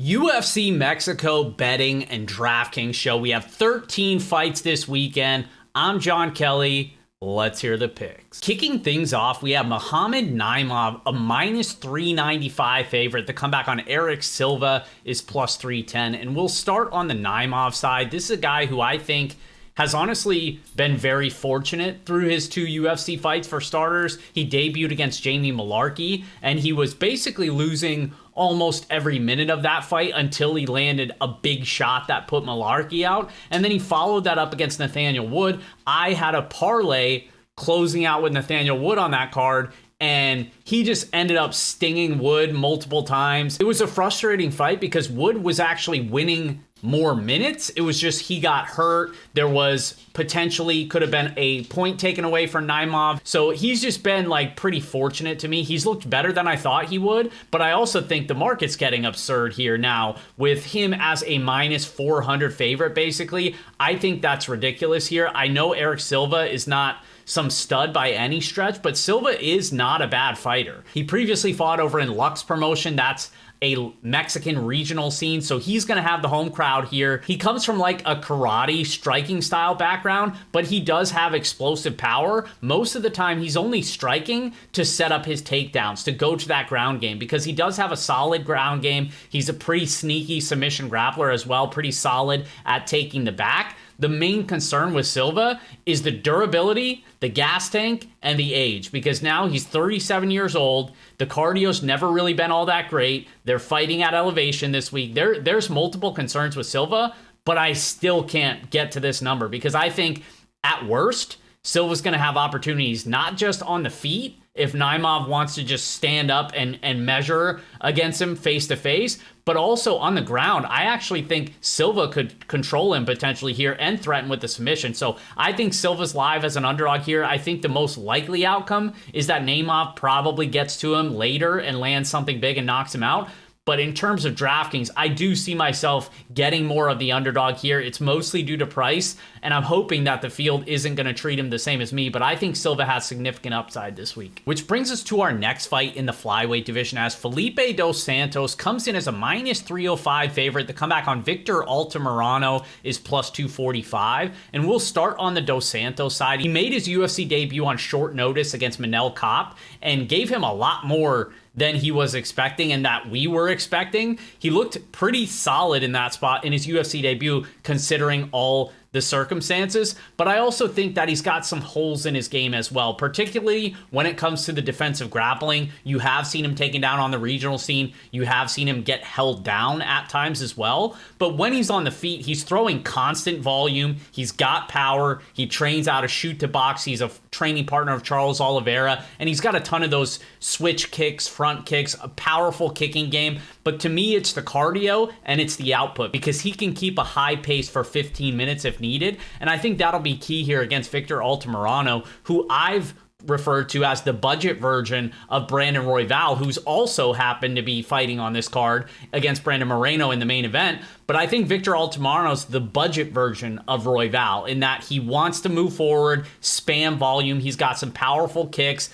UFC Mexico betting and DraftKings show. We have 13 fights this weekend. I'm Jon Kelly. Let's hear the picks. Kicking things off, we have Muhammad Naimov, a minus 395 favorite. The comeback on Eric Silva is plus 310. And we'll start on the Naimov side. This is a guy who I think has honestly been very fortunate through his two UFC fights. For starters, he debuted against Jamie Mullarkey, and he was basically losing almost every minute of that fight until he landed a big shot that put Mullarkey out. And then he followed that up against Nathaniel Wood. I had a parlay closing out with Nathaniel Wood on that card, and he just ended up stinging Wood multiple times. It was a frustrating fight because Wood was actually winning more minutes. It was just he got hurt. There was potentially could have been a point taken away from Naimov. So he's just been like pretty fortunate to me. He's looked better than I thought he would, but I also think the market's getting absurd here now with him as a minus 400 favorite basically. I think that's ridiculous here. I know Eric Silva is not some stud by any stretch, but Silva is not a bad fighter. He previously fought over in Lux Promotion. That's a Mexican regional scene, so he's going to have the home crowd here. He comes from like a karate striking style background, but he does have explosive power. Most of the time, he's only striking to set up his takedowns, to go to that ground game, because he does have a solid ground game. He's a pretty sneaky submission grappler as well, pretty solid at taking the back. The main concern with Silva is the durability, the gas tank, and the age, because now he's 37 years old. The cardio's never really been all that great. They're fighting at elevation this week. There's multiple concerns with Silva, but I still can't get to this number because I think at worst, Silva's going to have opportunities not just on the feet if Naimov wants to just stand up and measure against him face to face, but also on the ground. I actually think Silva could control him potentially here and threaten with the submission. So I think Silva's live as an underdog here. I think the most likely outcome is that Naimov probably gets to him later and lands something big and knocks him out. But in terms of DraftKings, I do see myself getting more of the underdog here. It's mostly due to price, and I'm hoping that the field isn't going to treat him the same as me, but I think Silva has significant upside this week. Which brings us to our next fight in the flyweight division, as Felipe dos Santos comes in as a minus 305 favorite. The comeback on Victor Altamirano is plus 245, and we'll start on the dos Santos side. He made his UFC debut on short notice against Manuel and gave him a lot more than he was expecting and that we were expecting. He looked pretty solid in that spot in his UFC debut, considering all the circumstances, but I also think that he's got some holes in his game as well, particularly when it comes to the defensive grappling. You have seen him taken down on the regional scene. You have seen him get held down at times as well, but when he's on the feet, he's throwing constant volume. He's got power. He trains out of shoot to box. He's a training partner of Charles Oliveira, and he's got a ton of those switch kicks, front kicks, a powerful kicking game. But to me, it's the cardio and it's the output, because he can keep a high pace for 15 minutes if needed. And I think that'll be key here against Victor Altamirano, who I've referred to as the budget version of Brandon Royval, who's also happened to be fighting on this card against Brandon Moreno in the main event. But I think Victor Altamirano's the budget version of Royval in that he wants to move forward, spam volume. He's got some powerful kicks,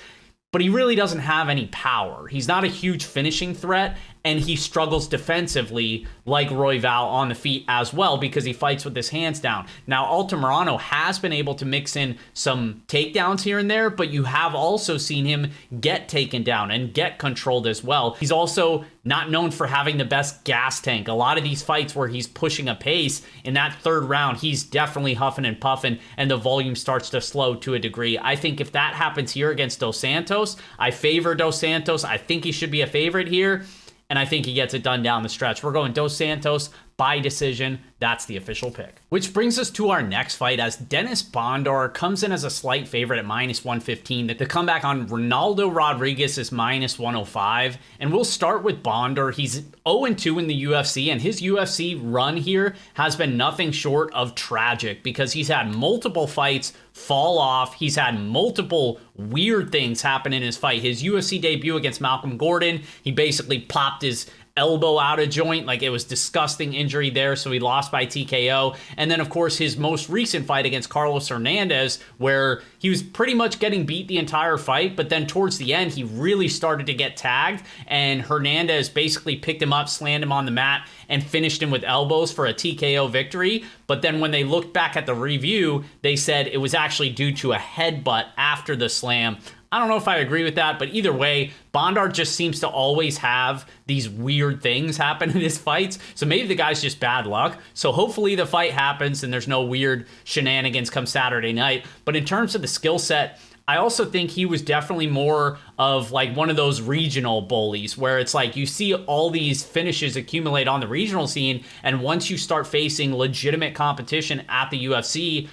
but he really doesn't have any power. He's not a huge finishing threat, and he struggles defensively like Royval on the feet as well because he fights with his hands down. Now, Altamirano has been able to mix in some takedowns here and there, but you have also seen him get taken down and get controlled as well. He's also not known for having the best gas tank. A lot of these fights where he's pushing a pace in that third round, he's definitely huffing and puffing, and the volume starts to slow to a degree. I think if that happens here against dos Santos, I favor dos Santos. I think he should be a favorite here, and I think he gets it done down the stretch. We're going dos Santos by decision. That's the official pick. Which brings us to our next fight, as Dennis Bondar comes in as a slight favorite at minus 115. The comeback on Ronaldo Rodriguez is minus 105. And we'll start with Bondar. He's 0-2 in the UFC, and his UFC run here has been nothing short of tragic because he's had multiple fights fall off. He's had multiple weird things happen in his fight. His UFC debut against Malcolm Gordon, he basically popped his elbow out of joint. Like, it was disgusting injury there, so he lost by TKO. And then, of course, his most recent fight against Carlos Hernandez, where he was pretty much getting beat the entire fight, but then towards the end, he really started to get tagged, and Hernandez basically picked him up, slammed him on the mat, and finished him with elbows for a TKO victory. But then when they looked back at the review, they said it was actually due to a headbutt after the slam. I don't know if I agree with that, but either way, Bondar just seems to always have these weird things happen in his fights. So maybe the guy's just bad luck. So hopefully the fight happens and there's no weird shenanigans come Saturday night. But in terms of the skill set, I also think he was definitely more of like one of those regional bullies where it's like you see all these finishes accumulate on the regional scene, and once you start facing legitimate competition at the UFC,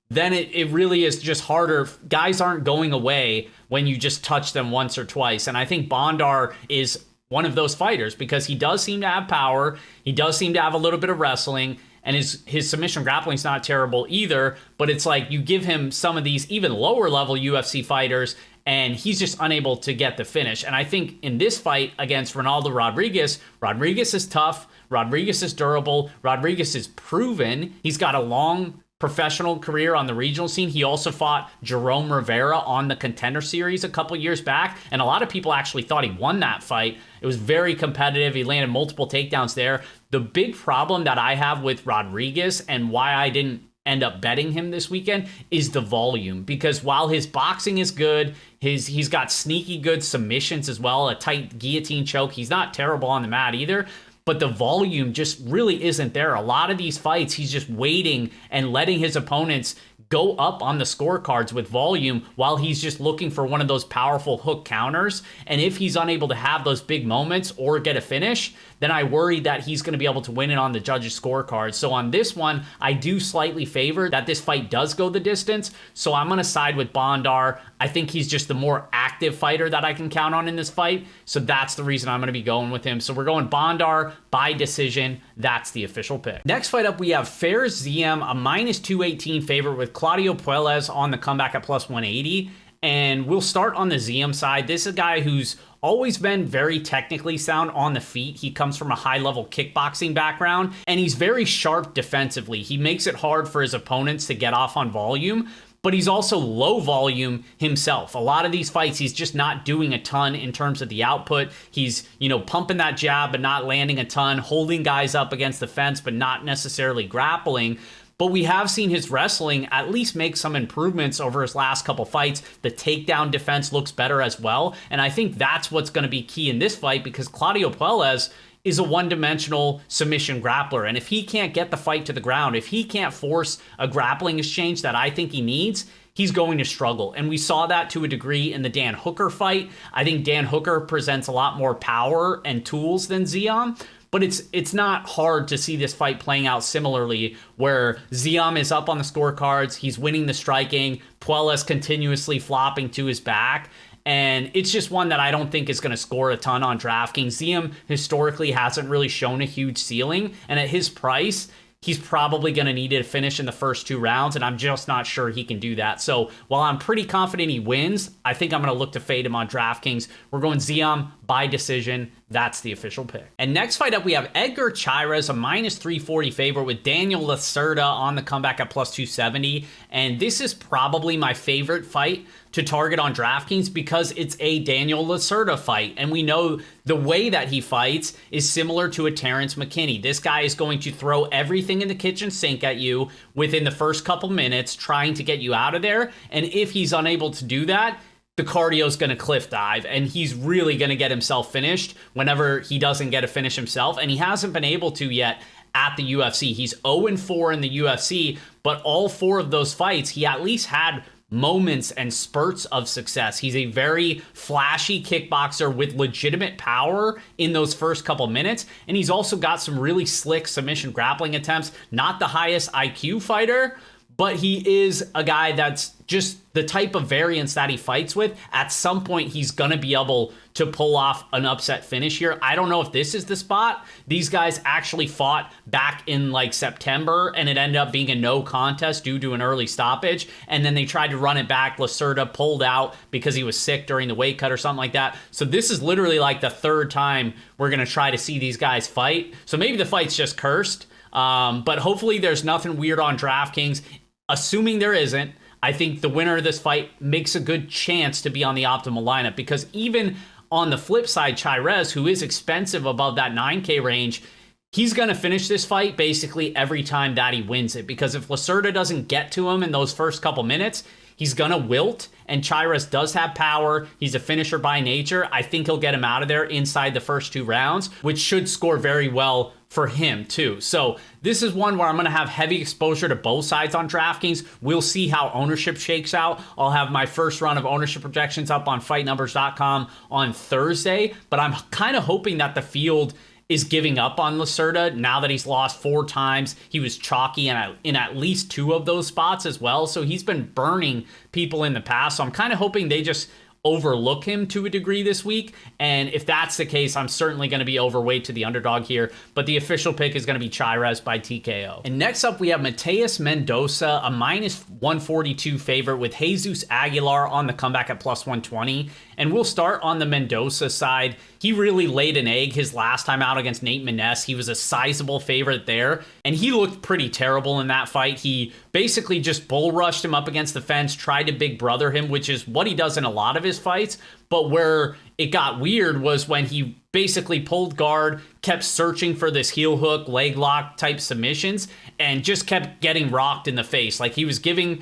then it really is just harder. Guys aren't going away when you just touch them once or twice. And I think Bondar is one of those fighters because he does seem to have power. He does seem to have a little bit of wrestling. And his submission grappling is not terrible either. But it's like you give him some of these even lower level UFC fighters, and he's just unable to get the finish. And I think in this fight against Ronaldo Rodriguez, Rodriguez is tough. Rodriguez is durable. Rodriguez is proven. He's got a long professional career on the regional scene. He also fought Jerome Rivera on the Contender Series a couple years back, and a lot of people actually thought he won that fight. It was very competitive. He landed multiple takedowns there. The big problem that I have with Rodriguez and why I didn't end up betting him this weekend is the volume, because while his boxing is good, he's got sneaky good submissions as well, a tight guillotine choke. He's not terrible on the mat either. But the volume just really isn't there. A lot of these fights, he's just waiting and letting his opponents go up on the scorecards with volume while he's just looking for one of those powerful hook counters. And if he's unable to have those big moments or get a finish, then I worry that he's going to be able to win it on the judges' scorecards. So on this one, I do slightly favor that this fight does go the distance. So I'm going to side with Bondar. I think he's just the more active fighter that I can count on in this fight. So that's the reason I'm going to be going with him. So we're going Bondar by decision. That's the official pick. Next fight up, we have Fair Zeyom, a minus 218 favorite with Claudio Puelles on the comeback at plus 180. And we'll start on the Zeyom side. This is a guy who's always been very technically sound on the feet. He comes from a high-level kickboxing background, and he's very sharp defensively. He makes it hard for his opponents to get off on volume, but he's also low volume himself. A lot of these fights, he's just not doing a ton in terms of the output. He's, pumping that jab, but not landing a ton, holding guys up against the fence, but not necessarily grappling. But we have seen his wrestling at least make some improvements over his last couple fights. The takedown defense looks better as well. And I think that's what's going to be key in this fight, because Claudio Puelles is a one-dimensional submission grappler. And if he can't get the fight to the ground, if he can't force a grappling exchange that I think he needs, he's going to struggle. And we saw that to a degree in the Dan Hooker fight. I think Dan Hooker presents a lot more power and tools than Zeyom. But it's not hard to see this fight playing out similarly, where Zeyom is up on the scorecards, he's winning the striking, Puelles continuously flopping to his back. And it's just one that I don't think is going to score a ton on DraftKings. Zeyom historically hasn't really shown a huge ceiling, and at his price, he's probably going to need to finish in the first 2 rounds, and I'm just not sure he can do that. So while I'm pretty confident he wins, I think I'm going to look to fade him on DraftKings. We're going Zeyom by decision. That's the official pick. And next fight up, we have Edgar Chyz, a minus 340 favorite with Daniel Lacerda on the comeback at plus 270. And this is probably my favorite fight to target on DraftKings because it's a Daniel Lacerda fight. And we know the way that he fights is similar to a Terrence McKinney. This guy is going to throw everything in the kitchen sink at you within the first couple minutes, trying to get you out of there. And if he's unable to do that, the cardio is going to cliff dive, and he's really going to get himself finished whenever he doesn't get a finish himself. And he hasn't been able to yet at the UFC. He's 0-4 in the UFC, but all 4 of those fights, he at least had moments and spurts of success. He's a very flashy kickboxer with legitimate power in those first couple minutes. And he's also got some really slick submission grappling attempts. Not the highest IQ fighter, but he is a guy that's just the type of variance that he fights with. At some point, he's going to be able to pull off an upset finish here. I don't know if this is the spot. These guys actually fought back in like September, and it ended up being a no contest due to an early stoppage. And then they tried to run it back. Lerta pulled out because he was sick during the weight cut or something like that. So this is literally like the third time we're going to try to see these guys fight. So maybe the fight's just cursed. But hopefully there's nothing weird on DraftKings. Assuming there isn't, I think the winner of this fight makes a good chance to be on the optimal lineup, because even on the flip side, Chyz, who is expensive above that 9K range, he's going to finish this fight basically every time that he wins it, because if Lerta doesn't get to him in those first couple minutes, he's going to wilt, and Chyz does have power. He's a finisher by nature. I think he'll get him out of there inside the first 2 rounds, which should score very well for him too. So this is one where I'm going to have heavy exposure to both sides on DraftKings. We'll see how ownership shakes out. I'll have my first run of ownership projections up on fightnumbers.com on Thursday, but I'm kind of hoping that the field is giving up on Lerta now that he's lost 4 times. He was chalky in at least 2 of those spots as well. So he's been burning people in the past. So I'm kind of hoping they just overlook him to a degree this week. And if that's the case, I'm certainly going to be overweight to the underdog here. But the official pick is going to be Chyz by TKO. And next up, we have Mateus Mendoza, a minus 142 favorite with Jesus Aguilar on the comeback at plus 120. And we'll start on the Mendoza side. He really laid an egg his last time out against Nate Maness. He was a sizable favorite there, and he looked pretty terrible in that fight. He basically just bull rushed him up against the fence, tried to big brother him, which is what he does in a lot of his fights. But where it got weird was when he basically pulled guard, kept searching for this heel hook, leg lock type submissions, and just kept getting rocked in the face. Like he was giving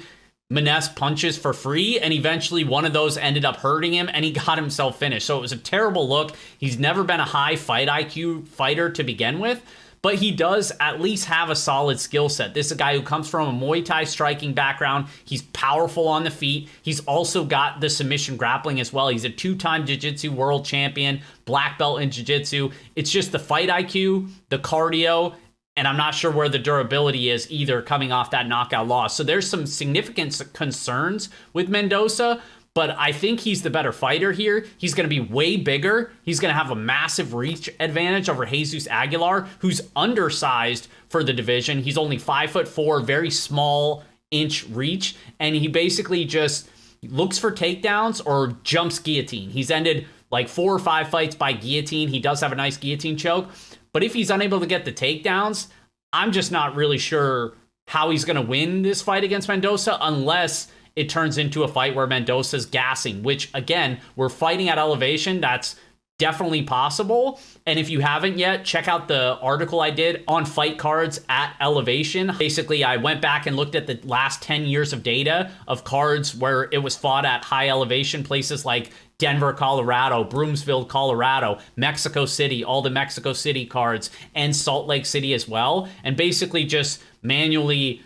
Maness punches for free, and eventually one of those ended up hurting him, and he got himself finished. So it was a terrible look. He's never been a high fight IQ fighter to begin with, but he does at least have a solid skill set. This is a guy who comes from a Muay Thai striking background. He's powerful on the feet. He's also got the submission grappling as well. He's a 2-time jiu-jitsu world champion, black belt in jiu-jitsu. It's just the fight IQ, the cardio, and I'm not sure where the durability is either coming off that knockout loss. So there's some significant concerns with Mendoza, but I think he's the better fighter here. He's going to be way bigger. He's going to have a massive reach advantage over Jesus Aguilar, who's undersized for the division. He's only 5'4", very small inch reach, and he basically just looks for takedowns or jumps guillotine. He's ended like 4 or 5 fights by guillotine. He does have a nice guillotine choke. But if he's unable to get the takedowns, I'm just not really sure how he's going to win this fight against Mendoza unless it turns into a fight where Mendoza's gassing, which, again, we're fighting at elevation. That's definitely possible. And if you haven't yet, check out the article I did on fight cards at elevation. Basically, I went back and looked at the last 10 years of data of cards where it was fought at high elevation, places like Denver, Colorado, Broomsville, Colorado, Mexico City, all the Mexico City cards, and Salt Lake City as well. And basically just manually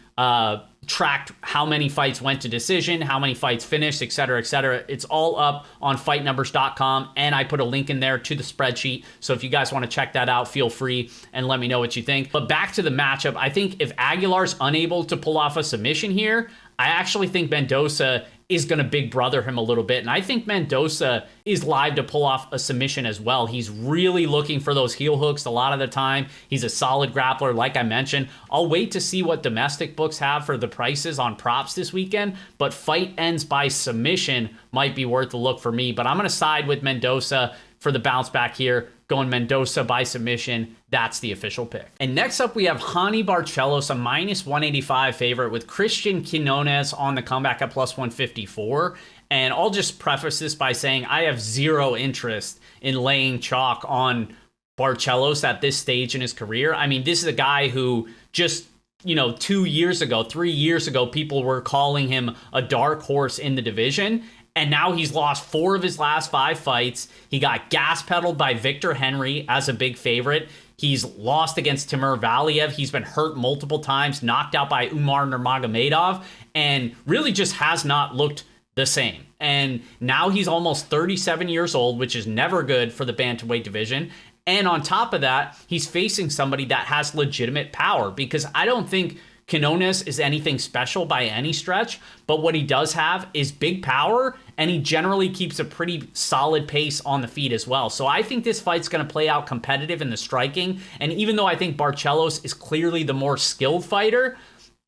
tracked how many fights went to decision, how many fights finished, et cetera, et cetera. It's all up on fightnumbers.com, and I put a link in there to the spreadsheet. So if you guys want to check that out, feel free and let me know what you think. But back to the matchup, I think if Aguilar's unable to pull off a submission here, I actually think Mendoza is going to big brother him a little bit. And I think Mendoza is live to pull off a submission as well. He's really looking for those heel hooks a lot of the time. He's a solid grappler, like I mentioned. I'll wait to see what domestic books have for the prices on props this weekend, but fight ends by submission might be worth a look for me. But I'm going to side with Mendoza for the bounce back here, going Mendoza by submission. That's the official pick. And next up, we have Hany Barcelos, a minus 185 favorite with Christian Quinones on the comeback at plus 154. And I'll just preface this by saying I have zero interest in laying chalk on Barcelos at this stage in his career. I mean, this is a guy who just 2 years ago, 3 years ago, people were calling him a dark horse in the division. And now he's lost 4 of his last 5 fights. He got gas pedaled by Victor Henry as a big favorite. He's lost against Timur Valiev. He's been hurt multiple times, knocked out by Umar Nurmagomedov, and really just has not looked the same. And now he's almost 37 years old, which is never good for the bantamweight division. And on top of that, he's facing somebody that has legitimate power, because I don't think Quinones is anything special by any stretch, but what he does have is big power, and he generally keeps a pretty solid pace on the feet as well. So I think this fight's going to play out competitive in the striking, and even though I think Barcelos is clearly the more skilled fighter,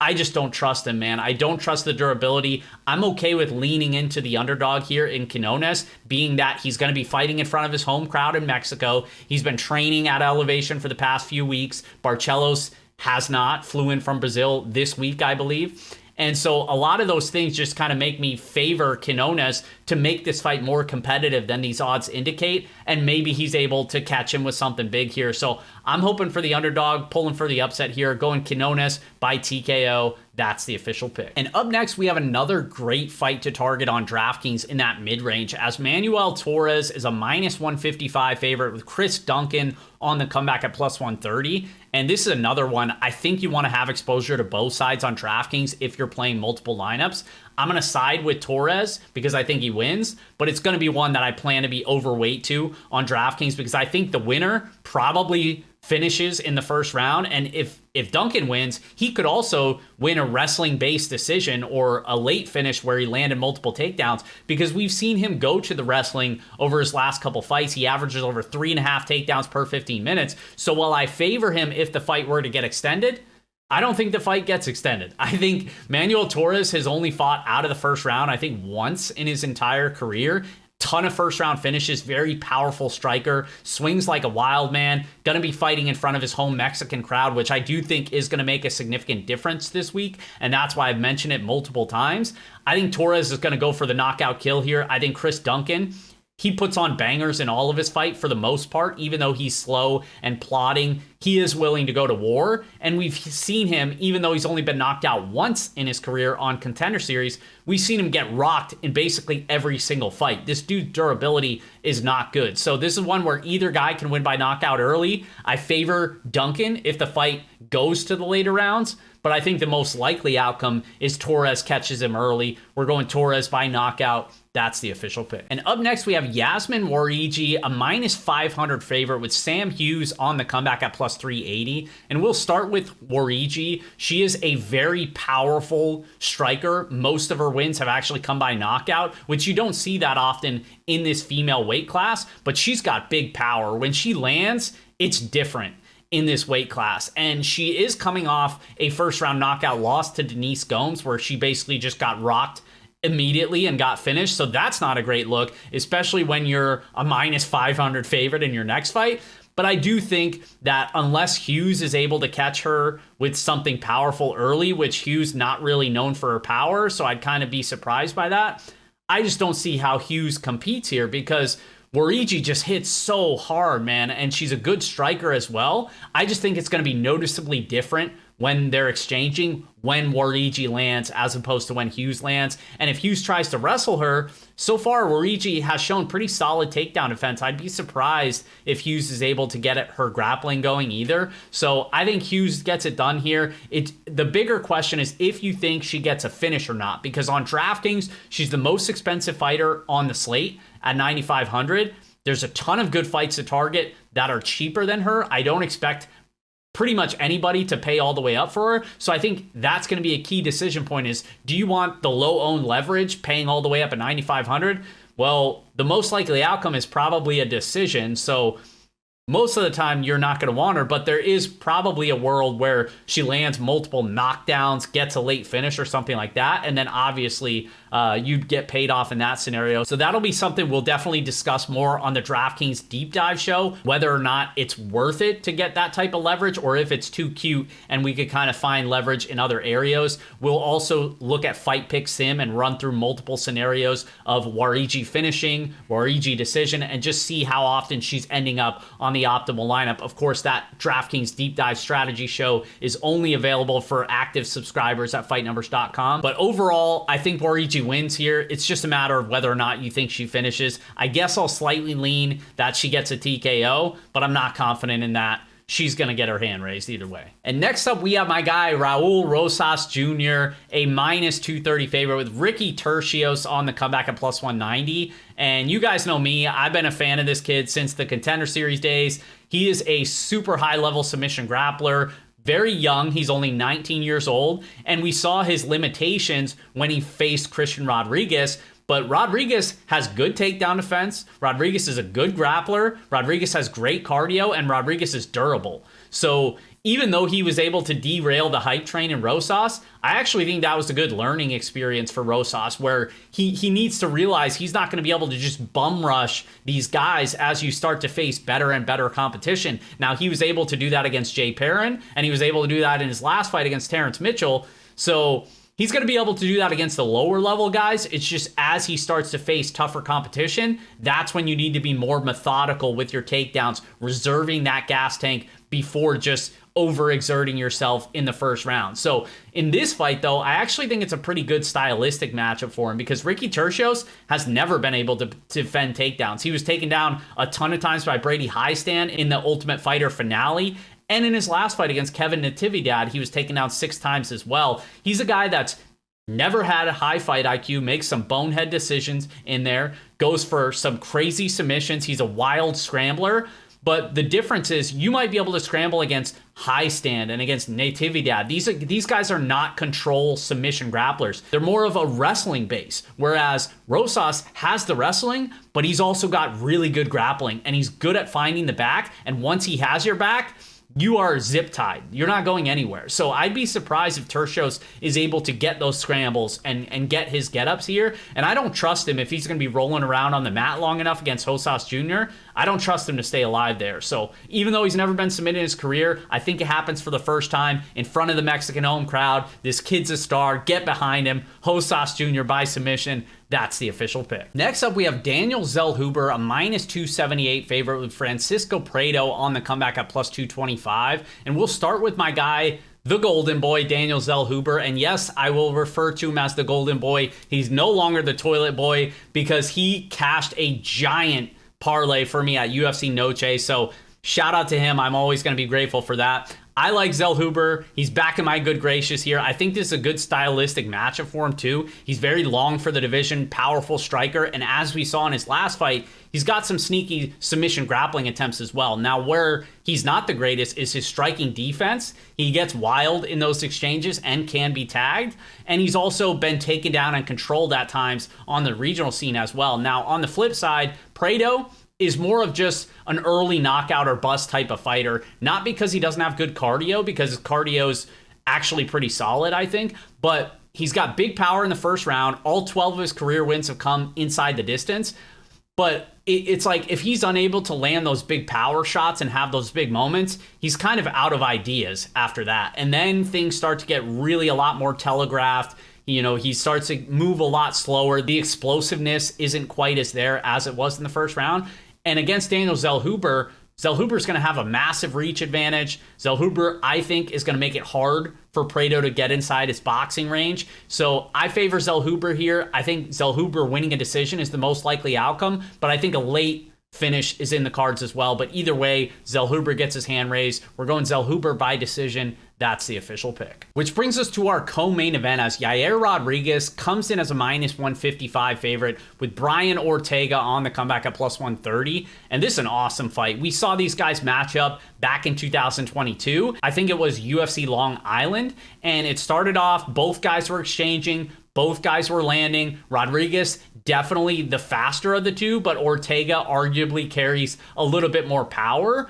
I just don't trust him, man. I don't trust the durability. I'm okay with leaning into the underdog here in Quinones, being that he's going to be fighting in front of his home crowd in Mexico. He's been training at elevation for the past few weeks. Barcelos has not, flew in from Brazil this week, I believe. And so a lot of those things just kind of make me favor Quinones to make this fight more competitive than these odds indicate. And maybe he's able to catch him with something big here. So I'm hoping for the underdog, pulling for the upset here, going Quinones by TKO. That's the official pick. And up next, we have another great fight to target on DraftKings in that mid-range, as Manuel Torres is a minus 155 favorite with Chris Duncan on the comeback at plus 130. And this is another one. I think you want to have exposure to both sides on DraftKings if you're playing multiple lineups. I'm going to side with Torres because I think he wins, but it's going to be one that I plan to be overweight to on DraftKings because I think the winner probably finishes in the first round. And if Duncan wins, he could also win a wrestling-based decision or a late finish where he landed multiple takedowns, because we've seen him go to the wrestling over his last couple fights. He averages over 3.5 takedowns per 15 minutes. So while I favor him if the fight were to get extended, I don't think the fight gets extended. I think Manuel Torres has only fought out of the first round, I think, once in his entire career. Ton of first round finishes, very powerful striker, swings like a wild man, gonna be fighting in front of his home Mexican crowd, which I do think is gonna make a significant difference this week, and that's why I've mentioned it multiple times. I think Torres is gonna go for the knockout kill here. I think Chris Duncan, he puts on bangers in all of his fight for the most part, even though he's slow and plodding. He is willing to go to war, and we've seen him, even though he's only been knocked out once in his career on Contender Series, we've seen him get rocked in basically every single fight. This dude's durability is not good. So this is one where either guy can win by knockout early. I favor Duncan if the fight goes to the later rounds, but I think the most likely outcome is Torres catches him early. We're going Torres by knockout. That's the official pick. And up next, we have Yasmin Warigi, a minus 500 favorite with Sam Hughes on the comeback at plus 380. And we'll start with Warigi. She is a very powerful striker. Most of her wins have actually come by knockout, which you don't see that often in this female weight class, but she's got big power. When she lands, it's different in this weight class. And she is coming off a first round knockout loss to Denise Gomes, where she basically just got rocked immediately and got finished. So that's not a great look, especially when you're a minus 500 favorite in your next fight. But I do think that unless Hughes is able to catch her with something powerful early, which Hughes not really known for her power, so I'd kind of be surprised by that. I just don't see how Hughes competes here, because Warigi just hits so hard, man, and she's a good striker as well. I just think it's going to be noticeably different when they're exchanging, when Warigi lands as opposed to when Hughes lands. And if Hughes tries to wrestle her, so far Warigi has shown pretty solid takedown defense. I'd be surprised if Hughes is able to get her grappling going either. So I think Hughes gets it done here. The bigger question is if you think she gets a finish or not, because on DraftKings, she's the most expensive fighter on the slate at 9,500. There's a ton of good fights to target that are cheaper than her. I don't expect pretty much anybody to pay all the way up for her. So I think that's going to be a key decision point is, do you want the low owned leverage paying all the way up at 9,500? Well, the most likely outcome is probably a decision. So most of the time you're not going to want her, but there is probably a world where she lands multiple knockdowns, gets a late finish or something like that. And then obviously you'd get paid off in that scenario. So that'll be something we'll definitely discuss more on the DraftKings deep dive show, whether or not it's worth it to get that type of leverage or if it's too cute and we could kind of find leverage in other areas. We'll also look at Fight Pick Sim and run through multiple scenarios of Warigi finishing, Warigi decision, and just see how often she's ending up on the optimal lineup. Of course, that DraftKings deep dive strategy show is only available for active subscribers at fightnumbers.com. But overall, I think Warigi wins here. It's just a matter of whether or not you think she finishes. I guess I'll slightly lean that she gets a TKO, but I'm not confident in that. She's going to get her hand raised either way. And next up, we have my guy, Raul Rosas Jr., a minus 230 favorite with Ricky Tercios on the comeback at plus 190. And you guys know me. I've been a fan of this kid since the Contender Series days. He is a super high-level submission grappler, very young. He's only 19 years old, and we saw his limitations when he faced Christian Rodriguez. But Rodriguez has good takedown defense. Rodriguez is a good grappler. Rodriguez has great cardio, and Rodriguez is durable. So even though he was able to derail the hype train in Rosas, I actually think that was a good learning experience for Rosas, where he needs to realize he's not going to be able to just bum rush these guys as you start to face better and better competition. Now, he was able to do that against Jay Perrin, and he was able to do that in his last fight against Terrence Mitchell. So he's going to be able to do that against the lower level guys. It's just as he starts to face tougher competition, that's when you need to be more methodical with your takedowns, reserving that gas tank before just overexerting yourself in the first round. So in this fight, though, I actually think it's a pretty good stylistic matchup for him because Ricky Tercios has never been able to defend takedowns. He was taken down a ton of times by Brady Highstand in the Ultimate Fighter finale. And in his last fight against Kevin Natividad, he was taken down 6 times as well. He's a guy that's never had a high fight IQ, makes some bonehead decisions in there, goes for some crazy submissions. He's a wild scrambler. But the difference is you might be able to scramble against Highstand and against Natividad. These guys are not control submission grapplers. They're more of a wrestling base, whereas Rosas has the wrestling, but he's also got really good grappling, and he's good at finding the back. And once he has your back, you are zip tied. You're not going anywhere. So I'd be surprised if Tercios is able to get those scrambles and get his get-ups here. And I don't trust him if he's going to be rolling around on the mat long enough against Rosas Jr. I don't trust him to stay alive there. So even though he's never been submitted in his career, I think it happens for the first time in front of the Mexican home crowd. This kid's a star. Get behind him. Rosas Jr. by submission. That's the official pick. Next up, we have Daniel Zellhuber, a -278 favorite with Francisco Prado on the comeback at +225. And we'll start with my guy, the Golden Boy, Daniel Zellhuber. And yes, I will refer to him as the Golden Boy. He's no longer the Toilet Boy because he cashed a giant parlay for me at UFC Noche. So shout out to him. I'm always going to be grateful for that. I like Zellhuber. He's back in my good gracious here. I think this is a good stylistic matchup for him too. He's very long for the division, powerful striker, and as we saw in his last fight, he's got some sneaky submission grappling attempts as well. Now, where he's not the greatest is his striking defense. He gets wild in those exchanges and can be tagged, and he's also been taken down and controlled at times on the regional scene as well. Now, on the flip side, Prado is more of just an early knockout or bust type of fighter, not because he doesn't have good cardio, because his cardio is actually pretty solid, I think, but he's got big power in the first round. All 12 of his career wins have come inside the distance, but it's like if he's unable to land those big power shots and have those big moments, he's kind of out of ideas after that. And then things start to get really a lot more telegraphed. You know, he starts to move a lot slower. The explosiveness isn't quite as there as it was in the first round. And against Daniel Zellhuber, Zellhuber's going to have a massive reach advantage. Zellhuber, I think, is going to make it hard for Prado to get inside his boxing range. So I favor Zellhuber here. I think Zellhuber winning a decision is the most likely outcome, but I think a late finish is in the cards as well. But either way, Zellhuber gets his hand raised. We're going Zellhuber by decision. That's the official pick. Which brings us to our co-main event as Yair Rodriguez comes in as a -155 favorite with Brian Ortega on the comeback at +130. And this is an awesome fight. We saw these guys match up back in 2022. I think it was UFC Long Island. And it started off, both guys were exchanging, both guys were landing. Rodriguez definitely the faster of the two, but Ortega arguably carries a little bit more power.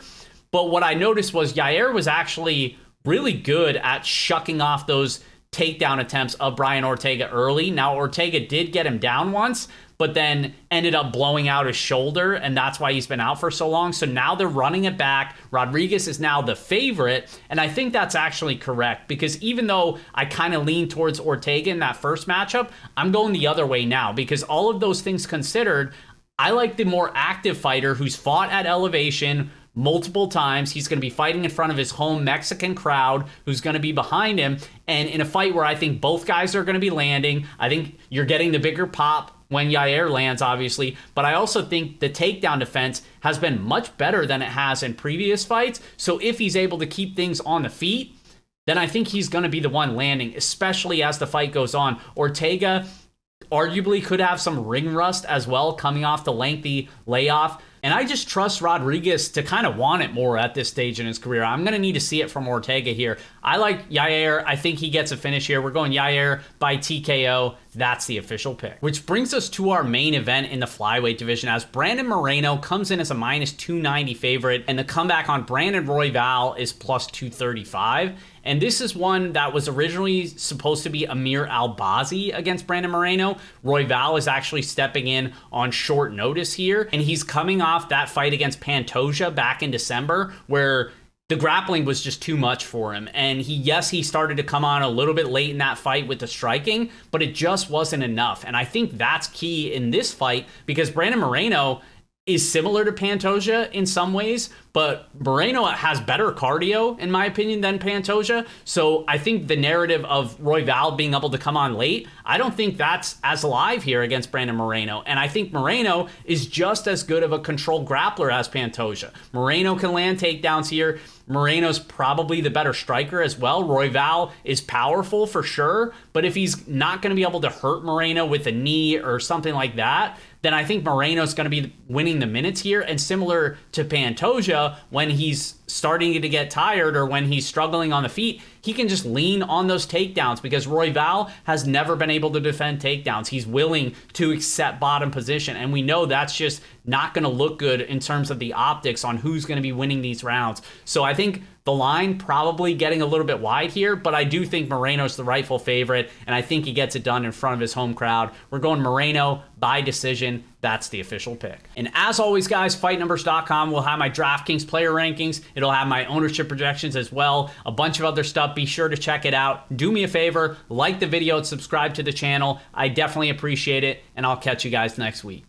But what I noticed was Yair was actually really good at shucking off those takedown attempts of Brian Ortega early. Now, Ortega did get him down once, but then ended up blowing out his shoulder, and that's why he's been out for so long. So now they're running it back. Rodriguez is now the favorite, and I think that's actually correct, because even though I kind of lean towards Ortega in that first matchup, I'm going the other way now, because all of those things considered, I like the more active fighter who's fought at elevation multiple times. He's going to be fighting in front of his home Mexican crowd who's going to be behind him. And in a fight where I think both guys are going to be landing, I think you're getting the bigger pop when Yair lands, obviously. But I also think the takedown defense has been much better than it has in previous fights. So if he's able to keep things on the feet, then I think he's going to be the one landing, especially as the fight goes on. Ortega arguably could have some ring rust as well coming off the lengthy layoff. And I just trust Rodriguez to kind of want it more at this stage in his career. I'm going to need to see it from Ortega here. I like Yair. I think he gets a finish here. We're going Yair by TKO. That's the official pick. Which brings us to our main event in the flyweight division, as Brandon Moreno comes in as a minus 290 favorite, and the comeback on Brandon Royval is plus 235. And this is one that was originally supposed to be Amir Albazi against Brandon Moreno. Royval is actually stepping in on short notice here, and he's coming off that fight against Pantoja back in December, where the grappling was just too much for him. And he started to come on a little bit late in that fight with the striking, but it just wasn't enough. And I think that's key in this fight, because Brandon Moreno is similar to Pantoja in some ways, but Moreno has better cardio, in my opinion, than Pantoja. So I think the narrative of Royval being able to come on late, I don't think that's as alive here against Brandon Moreno. And I think Moreno is just as good of a controlled grappler as Pantoja. Moreno can land takedowns here. Moreno's probably the better striker as well. Royval is powerful for sure, but if he's not going to be able to hurt Moreno with a knee or something like that, then I think Moreno's going to be winning the minutes here. And similar to Pantoja, when he's starting to get tired or when he's struggling on the feet, he can just lean on those takedowns, because Royval has never been able to defend takedowns. He's willing to accept bottom position, and we know that's just not going to look good in terms of the optics on who's going to be winning these rounds. So I think the line probably getting a little bit wide here, but I do think Moreno's the rightful favorite, and I think he gets it done in front of his home crowd. We're going Moreno by decision. That's the official pick. And as always, guys, fightnumbers.com will have my DraftKings player rankings. It'll have my ownership projections as well, a bunch of other stuff. Be sure to check it out. Do me a favor, like the video and subscribe to the channel. I definitely appreciate it, and I'll catch you guys next week.